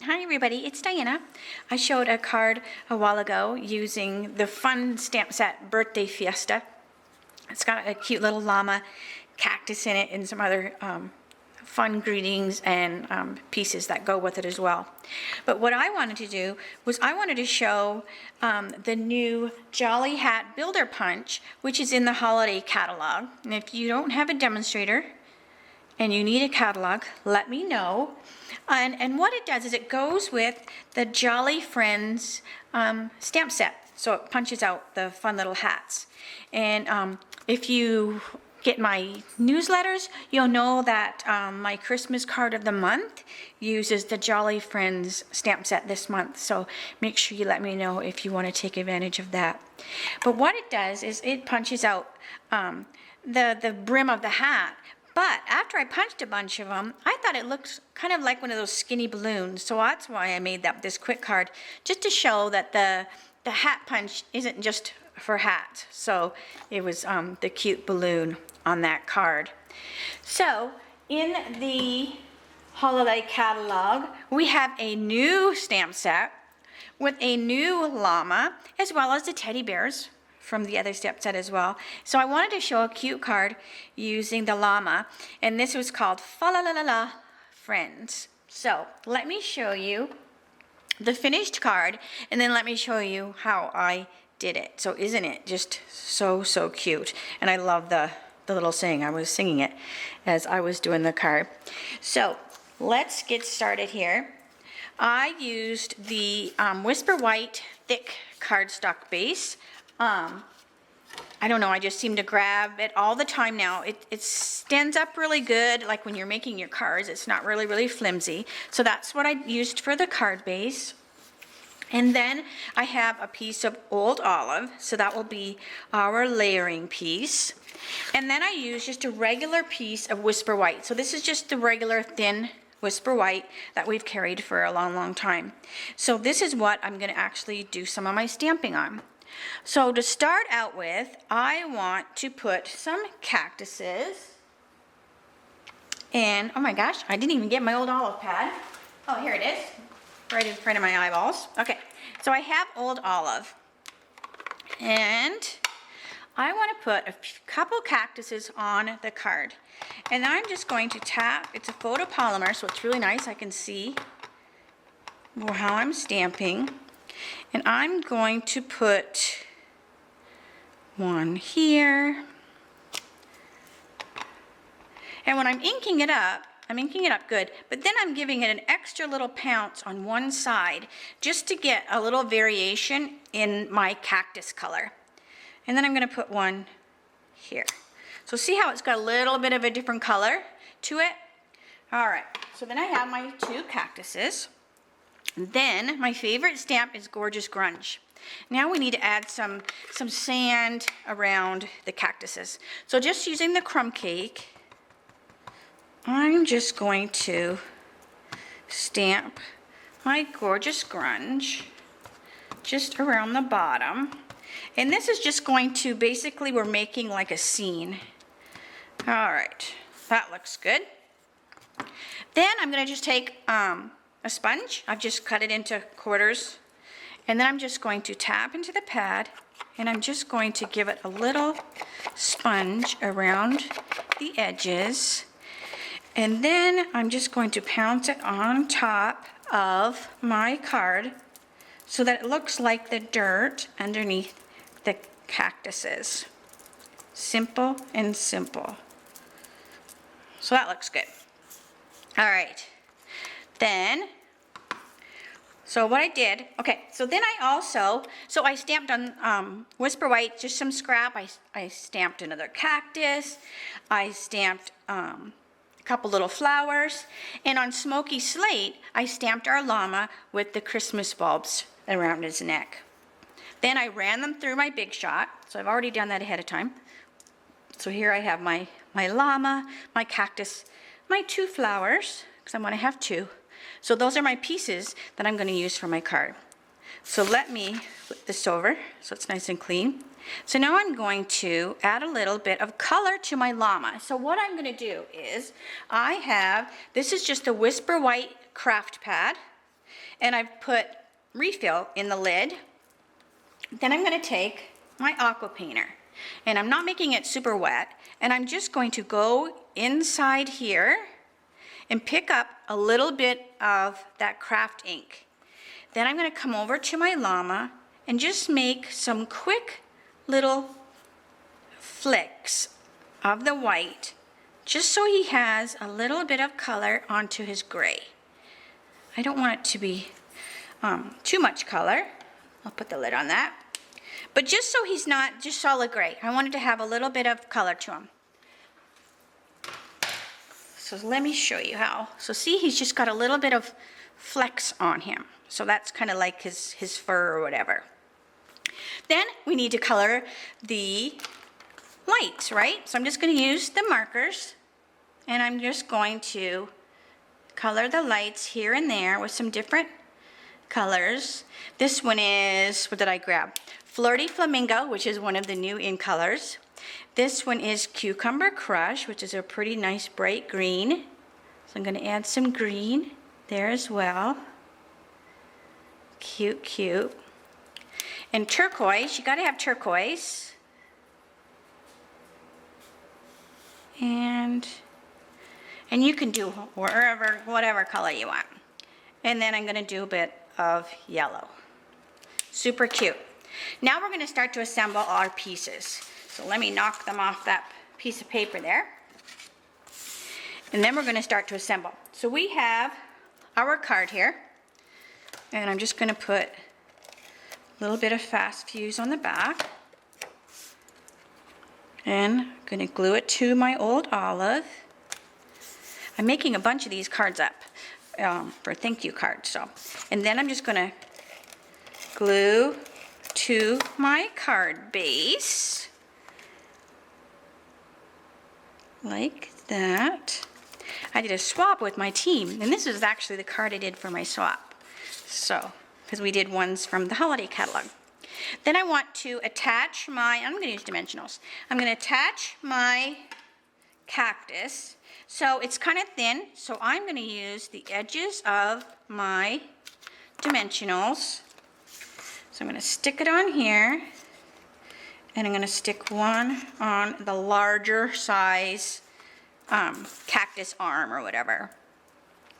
Hi everybody, it's Diana. I showed a card a while ago using the fun stamp set Birthday Fiesta. It's got a cute little llama cactus in it and some other fun greetings and pieces that go with it as well. But what I wanted to do was I wanted to show the new Jolly Hat Builder Punch, which is in the holiday catalog. And if you don't have a demonstrator and you need a catalog, let me know. And what it does is it goes with the Jolly Friends stamp set. So it punches out the fun little hats. And if you get my newsletters, you'll know that my Christmas card of the month uses the Jolly Friends stamp set this month. So make sure you let me know if you want to take advantage of that. But what it does is it punches out the brim of the hat. But after I punched a bunch of them, I thought it looked kind of like one of those skinny balloons. So that's why I made this quick card, just to show that the hat punch isn't just for hats. So it was the cute balloon on that card. So in the holiday catalog, we have a new stamp set with a new llama, as well as the teddy bears from the other stamp set as well. So I wanted to show a cute card using the llama, and this was called Fa La La La La Friends. So let me show you the finished card, and then let me show you how I did it. So isn't it just so cute? And I love the little saying. I was singing it as I was doing the card. So let's get started here. I used the Whisper White thick cardstock base. I don't know, I just seem to grab it all the time now. It stands up really good, like when you're making your cards. It's not really flimsy. So that's what I used for the card base. And then I have a piece of old olive, so that will be our layering piece. And then I use just a regular piece of Whisper White. So this is just the regular thin Whisper White that we've carried for a long time. So this is what I'm going to actually do some of my stamping on. So to start out with, I want to put some cactuses. And oh my gosh, I didn't even get my old olive pad. Oh, here it is, right in front of my eyeballs. Okay, so I have old olive. And I want to put a couple cactuses on the card. And I'm just going to tap, it's a photopolymer, so it's really nice. I can see how I'm stamping. And I'm going to put one here. And when I'm inking it up good, but then I'm giving it an extra little pounce on one side just to get a little variation in my cactus color. And then I'm going to put one here. So see how it's got a little bit of a different color to it? All right, so then I have my two cactuses. Then my favorite stamp is Gorgeous Grunge. Now we need to add some sand around the cactuses. So just using the crumb cake, I'm just going to stamp my Gorgeous Grunge just around the bottom. And this is just going to, basically we're making like a scene. All right, that looks good. Then I'm going to just take a sponge. I've just cut it into quarters, and then I'm just going to tap into the pad, and I'm just going to give it a little sponge around the edges, and then I'm just going to pounce it on top of my card so that it looks like the dirt underneath the cactuses. Simple and simple. So that looks good. All right. Then, so what I did, okay, so then I stamped on Whisper White, just some scrap. I stamped another cactus. I stamped a couple little flowers. And on Smoky Slate, I stamped our llama with the Christmas bulbs around his neck. Then I ran them through my Big Shot. So I've already done that ahead of time. So here I have my llama, my cactus, my two flowers, because I want to have two. So those are my pieces that I'm going to use for my card. So let me flip this over so it's nice and clean. So now I'm going to add a little bit of color to my llama. So what I'm going to do is this is just a Whisper White craft pad. and I've put refill in the lid. Then I'm going to take my aqua painter, and I'm not making it super wet, and I'm just going to go inside here and pick up a little bit of that craft ink. Then I'm going to come over to my llama and just make some quick little flicks of the white, just so he has a little bit of color onto his gray. I don't want it to be too much color. I'll put the lid on that. But just so he's not just solid gray, I wanted to have a little bit of color to him. So let me show you how. So see, he's just got a little bit of flecks on him. So that's kind of like his fur or whatever. Then we need to color the lights, right? So I'm just going to use the markers, and I'm just going to color the lights here and there with some different colors. This one is, what did I grab? Flirty Flamingo, which is one of the new in colors. This one is Cucumber Crush, which is a pretty nice bright green. So I'm going to add some green there as well. Cute, cute. And turquoise, you got to have turquoise. And you can do whatever color you want. And then I'm going to do a bit of yellow. Super cute. Now we're going to start to assemble our pieces. So let me knock them off that piece of paper there. And then we're going to start to assemble. So we have our card here. And I'm just going to put a little bit of fast fuse on the back. And I'm going to glue it to my old olive. I'm making a bunch of these cards up for thank you cards. So, and then I'm just going to glue to my card base like that. I did a swap with my team, and this is actually the card I did for my swap. So, because we did ones from the holiday catalog. Then I want to attach I'm going to use dimensionals. I'm going to attach my cactus. So it's kind of thin, so I'm going to use the edges of my dimensionals. So I'm going to stick it on here, and I'm going to stick one on the larger size cactus arm or whatever.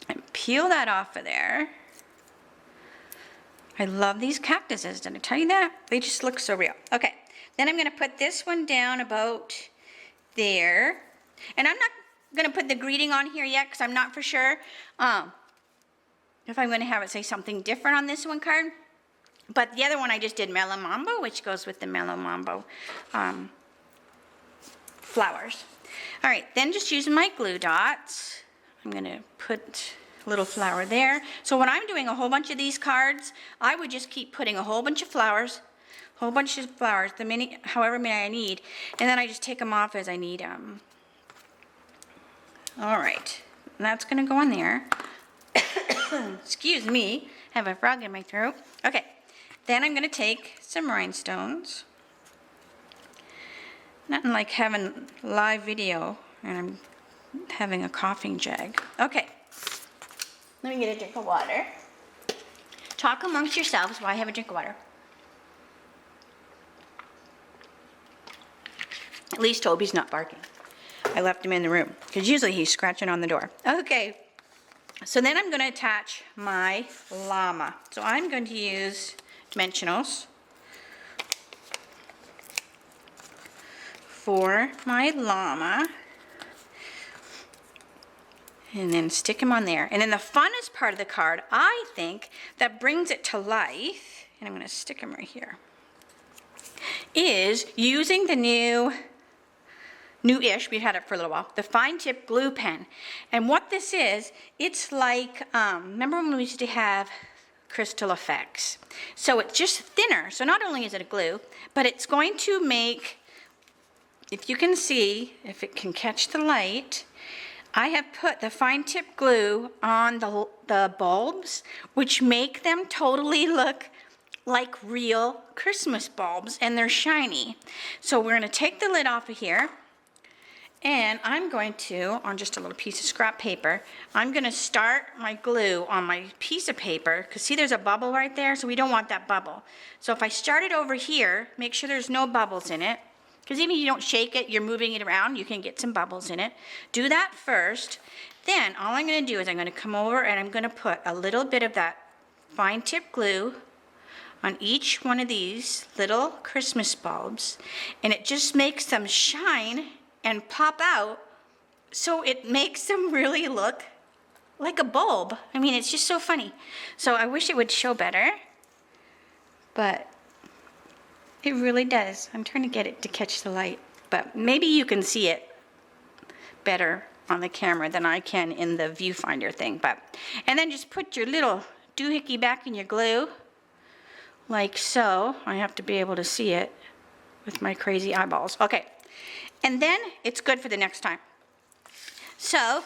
And peel that off of there. I love these cactuses, did I tell you that? They just look so real. Okay, then I'm going to put this one down about there. And I'm not going to put the greeting on here yet because I'm not for sure if I'm going to have it say something different on this one card. But the other one I just did Mellow Mambo, which goes with the Mellow Mambo flowers. All right, then just using my glue dots, I'm going to put a little flower there. So when I'm doing a whole bunch of these cards, I would just keep putting a whole bunch of flowers, however many I need, and then I just take them off as I need them. All right, and that's going to go on there. Excuse me, I have a frog in my throat. Okay, then I'm going to take some rhinestones. Nothing like having live video and I'm having a coughing jag. Okay, let me get a drink of water. Talk amongst yourselves while I have a drink of water. At least Toby's not barking. I left him in the room because usually he's scratching on the door. Okay, so then I'm going to attach my llama. So I'm going to use dimensionals for my llama, and then stick him on there. And then the funnest part of the card, I think, that brings it to life, and I'm going to stick him right here, is using the new-ish, we've had it for a little while, the fine tip glue pen. And what this is, it's like, remember when we used to have crystal effects? So it's just thinner. So not only is it a glue, but it's going to make, if you can see, if it can catch the light, I have put the fine tip glue on the bulbs, which make them totally look like real Christmas bulbs, and they're shiny. So we're going to take the lid off of here, And I'm going to, on just a little piece of scrap paper, I'm going to start my glue on my piece of paper, because see there's a bubble right there, so we don't want that bubble. So if I start it over here, make sure there's no bubbles in it, because even if you don't shake it, you're moving it around, you can get some bubbles in it. Do that first. Then all I'm going to do is I'm going to come over and I'm going to put a little bit of that fine tip glue on each one of these little Christmas bulbs, and it just makes them shine and pop out, so it makes them really look like a bulb. I mean, it's just so funny. So I wish it would show better, but it really does. I'm trying to get it to catch the light, but maybe you can see it better on the camera than I can in the viewfinder thing. And then just put your little doohickey back in your glue, like so. I have to be able to see it with my crazy eyeballs. Okay. And then it's good for the next time. So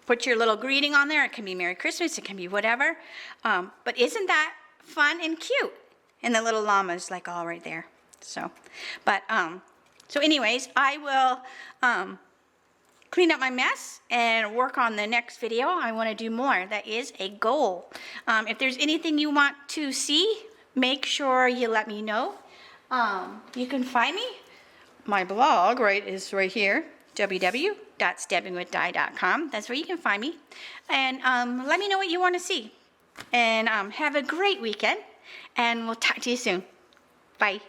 put your little greeting on there. It can be Merry Christmas, it can be whatever. But isn't that fun and cute? And the little llama's like all right there. So anyways, I will clean up my mess and work on the next video. I want to do more. That is a goal. If there's anything you want to see, make sure you let me know. You can find me. My blog is right here, www.stabbingwithdi.com. That's where you can find me. And let me know what you want to see. And have a great weekend, and we'll talk to you soon. Bye.